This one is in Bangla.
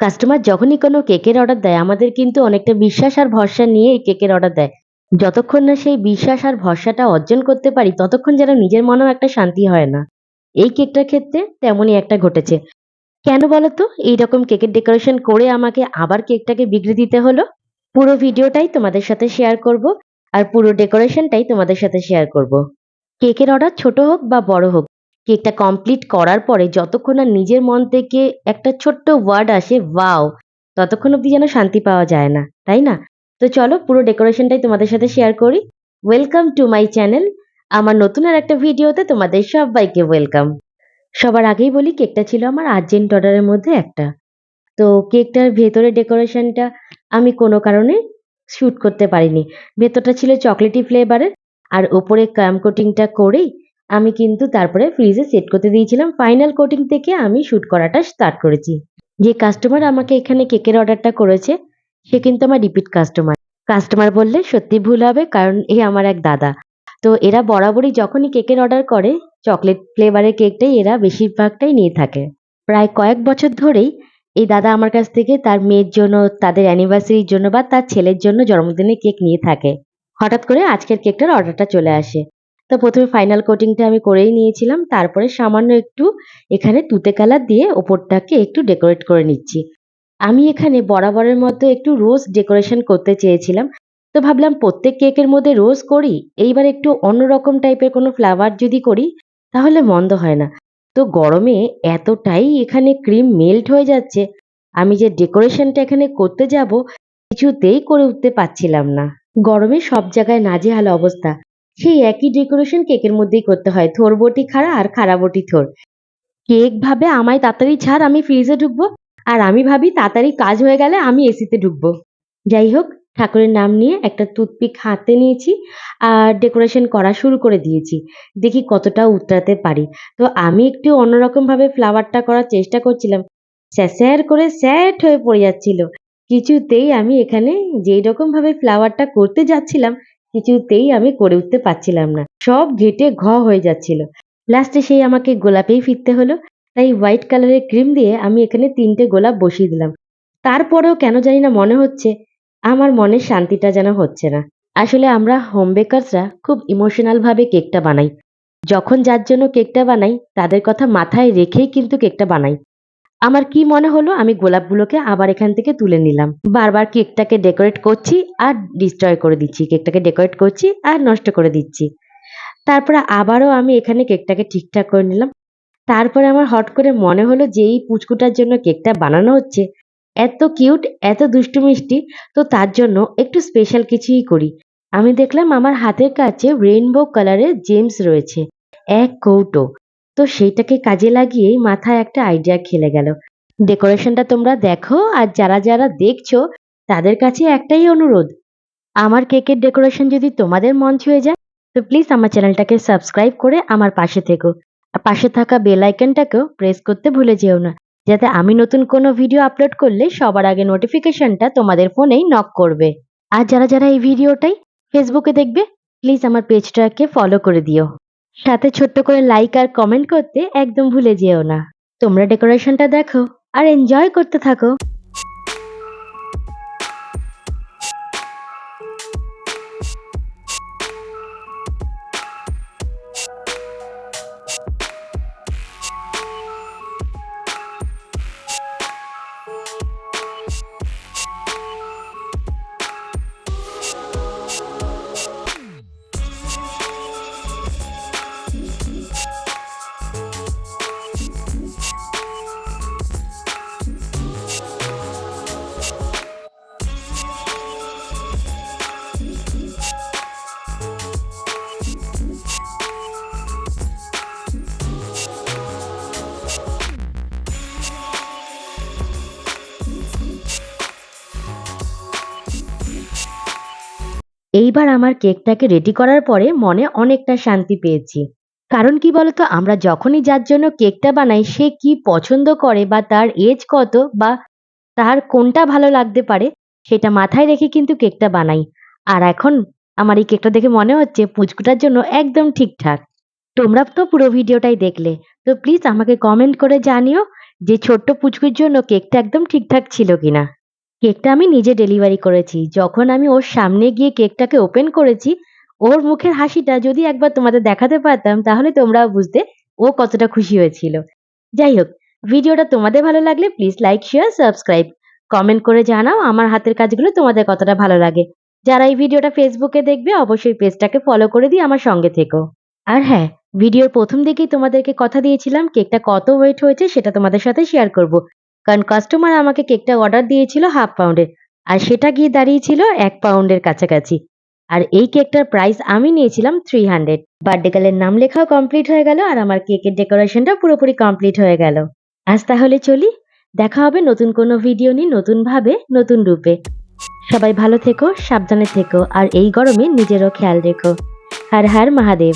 কাস্টমার যখনই কোনো কেকের অর্ডার দেয় আমাদের কিন্তু অনেকটা বিশ্বাস আর ভরসা নিয়ে এই কেকের অর্ডার দেয়। যতক্ষণ না সেই বিশ্বাস আর ভরসাটা অর্জন করতে পারি ততক্ষণ যেন নিজের মনেও একটা শান্তি হয় না। এই কেকটার ক্ষেত্রে তেমনই একটা ঘটেছে। কেন বলতো এইরকম কেকের ডেকোরেশন করে আমাকে আবার কেকটাকে বিক্রি দিতে হলো? পুরো ভিডিওটাই তোমাদের সাথে শেয়ার করব আর পুরো ডেকোরেশনটাই তোমাদের সাথে শেয়ার করব। কেকের অর্ডার ছোট হোক বা বড় হোক, কেকটা কমপ্লিট করার পরে যতক্ষণ না নিজের মন থেকে একটা ছোট্ট ওয়ার্ড আসে ওয়াও, ততক্ষণ অবধি যেন শান্তি পাওয়া যায় না, তাই না? তো চলো পুরো ডেকোরেশনটাই তোমাদের সাথে শেয়ার করি। Welcome to my channel. আমার নতুন আর একটা ভিডিওতে তোমাদের সবাইকে ওয়েলকাম। সবার আগেই বলি কেকটা ছিল আমার আর্জেন্ট অর্ডারের মধ্যে একটা। তো কেকটার ভেতরে ডেকোরেশনটা আমি কোনো কারণে শুট করতে পারিনি। ভেতরটা ছিল চকলেটি ফ্লেভারের আর ওপরে ক্রাম কোটিংটা করেই আমি কিন্তু তারপরে ফ্রিজে সেট করতে দিয়েছিলাম। ফাইনাল কোটিং থেকে আমি শুট করাটা স্টার্ট করেছি। যে কাস্টমার আমাকে এখানে কেকের অর্ডারটা করেছে সে কিন্তু আমার রিপিট কাস্টমার। কাস্টমার বললে সত্যি ভুল হবে কারণ এ আমার এক দাদা। তো এরা বরাবরই যখনই কেকের অর্ডার করে চকলেট ফ্লেভারের কেকটাই এরা বেশিরভাগটাই নিয়ে থাকে। প্রায় কয়েক বছর ধরেই এই দাদা আমার কাছ থেকে তার মেয়ের জন্য, তাদের অ্যানিভার্সারির জন্য বা তার ছেলের জন্য জন্মদিনের কেক নিয়ে থাকে। হঠাৎ করে আজকের কেকটার অর্ডারটা চলে আসে। তো প্রথমে ফাইনাল কোটিংটা আমি করেই নিয়েছিলাম। তারপরে সামান্য একটু এখানে তুতে কালার দিয়ে ওপরটাকে একটু ডেকোরেট করে নিচ্ছি। আমি এখানে বরাবরের মতো একটু রোজ ডেকোরেশন করতে চেয়েছিলাম। তো ভাবলাম প্রত্যেক কেকের মধ্যে রোজ করি, এইবার একটু অন্যরকম টাইপের কোনো ফ্লেভার যদি করি তাহলে মন্দ হয় না। তো গরমে এতটাই এখানে ক্রিম মেল্ট হয়ে যাচ্ছে, আমি যে ডেকোরেশনটা এখানে করতে যাব কিছুতেই করে উঠতে পারছিলাম না। গরমে সব জায়গায় নাজেহাল অবস্থা। সেই একই ডেকোরেশন কেকের মধ্যেই করতে হয়, থোর বটি খাড়া আর খাড়া বটি থোর। কেক ভাবে আমায় তাড়াতাড়ি ছাড়, আমি ফ্রিজে ঢুকবো, আর আমি ভাবি তাড়াতাড়ি কাজ হয়ে গেলে আমি এসিতে ঢুকবো। যাই হোক, ঠাকুরের নাম নিয়ে একটা টুথপিক হাতে নিয়েছি আর ডেকোরেশন করা শুরু করে দিয়েছি। দেখি কতটা উতরাতে পারি। তো আমি একটু অন্যরকম ভাবে ফ্লাওয়ারটা করার চেষ্টা করছিলাম। স্যাঁস্যার করে স্যাট হয়ে পড়ে যাচ্ছিল। কিছুতেই আমি এখানে যেই রকম ভাবে ফ্লাওয়ারটা করতে যাচ্ছিলাম কিছুতেই আমি করে উঠতে পারছিলাম না। সব ঘেঁটে হয়ে যাচ্ছিল। লাস্টে সেই আমাকে গোলাপেই ফিরতে হলো। তাই হোয়াইট কালারের ক্রিম দিয়ে আমি এখানে ৩ টে গোলাপ বসিয়ে দিলাম। তারপরেও কেন জানি না মনে হচ্ছে আমার মনের শান্তিটা যেন হচ্ছে না। আসলে আমরা হোম বেকারসরা খুব ইমোশনাল ভাবে কেকটা বানাই। যখন যার জন্য কেকটা বানাই তাদের কথা মাথায় রেখেই কিন্তু কেকটা বানাই। আমার কি মনে হলো আমি গোলাপগুলোকে আবার এখান থেকে তুলে নিলাম। বারবার কেকটাকে ডেকোরেট করছি আর ডিস্ট্রয় করে দিচ্ছি। কেকটাকে ডেকোরেট করছি আর নষ্ট করে দিচ্ছি। তারপরে আবারও আমি এখানে কেকটাকে ঠিকঠাক করে নিলাম। তারপরে আমার হট করে মনে হলো যে এই পুচকুটার জন্য কেকটা বানানো হচ্ছে, এত কিউট, এত দুষ্টু মিষ্টি, তো তার জন্য একটু স্পেশাল কিছুই করি। আমি দেখলাম আমার হাতের কাছে রেইনবো কালারের জেমস রয়েছে, ১ কৌটো। তো সেইটাকে কাজে লাগিয়েই মাথায় একটা আইডিয়া খেলে গেল। ডেকোরেশনটা তোমরা দেখো আর যারা দেখছো তাদের কাছে একটাই অনুরোধ, আমার কেকের ডেকোরেশন যদি তোমাদের মন ছুঁয়ে যায় তো প্লিজ আমার চ্যানেলটাকে সাবস্ক্রাইব করে আমার পাশে থেকো। আর পাশে থাকা বেল আইকনটাকেও প্রেস করতে ভুলে যেও না, যাতে আমি নতুন কোনো ভিডিও আপলোড করলে সবার আগে নোটিফিকেশনটা তোমাদের ফোনেই নক করবে। আর যারা এই ভিডিওটাই ফেসবুকে দেখবে প্লিজ আমার পেজটাকে ফলো করে দিও। সাথে ছোট্ট করে লাইক আর কমেন্ট করতে একদম ভুলে যেও না। তোমরা ডেকোরেশনটা দেখো আর এনজয় করতে থাকো। এইবার আমার কেকটাকে রেডি করার পরে মনে অনেকটা শান্তি পেয়েছি। কারণ কি বলতো, আমরা যখনই যার জন্য কেকটা বানাই সে কি পছন্দ করে বা তার এজ কত বা তার কোনটা ভালো লাগতে পারে সেটা মাথায় রেখে কিন্তু কেকটা বানাই। আর এখন আমার এই কেকটা দেখে মনে হচ্ছে পুচকুটার জন্য একদম ঠিকঠাক। তোমরা তো পুরো ভিডিওটাই দেখলে, তো প্লিজ আমাকে কমেন্ট করে জানিও যে ছোট্ট পুচকুর জন্য কেকটা একদম ঠিকঠাক ছিল কিনা। কেকটা আমি নিজে ডেলিভারি করেছি। যখন আমি ওর সামনে গিয়ে কেকটাকে ওপেন করেছি, ওর মুখের হাসিটা যদি একবার তোমাদের দেখাতে পারতাম তাহলে তোমরাও বুঝতে ও কতটা খুশি হয়েছিল। যাই হোক, ভিডিওটা তোমাদের ভালো লাগলে please like, share, subscribe. Comment করে জানাও আমার হাতের কাজগুলো তোমাদের কতটা ভালো লাগে। যারা এই ভিডিওটা ফেসবুকে দেখবে অবশ্যই পেজটাকে ফলো করে দিয়ে আমার সঙ্গে থেকো। আর হ্যাঁ, ভিডিওর ১ম দিকেই তোমাদেরকে কথা দিয়েছিলাম কেকটা কত ওয়েট হয়েছে সেটা তোমাদের সাথে শেয়ার করব। কারণ কাস্টমার আমাকে কেকটা অর্ডার দিয়েছিল 1/2 পাউন্ডের। আর সেটা গিয়ে দাঁড়িয়েছিল 1 পাউন্ডের কাছাকাছি। আর এই কেকটার প্রাইস আমি নিয়েছিলাম 300। বার্থডে গার্লের নাম লেখাও কমপ্লিট হয়ে গেল আর আমার কেকের ডেকোরেশনটাও পুরোপুরি কমপ্লিট হয়ে গেল। আজ তাহলে চলি। দেখা হবে নতুন কোনো ভিডিও নিয়ে নতুনভাবে, নতুন রূপে। সবাই ভালো থেকো, সাবধানে থেকো আর এই গরমে নিজেরও খেয়াল রেখো। হর হর মহাদেব।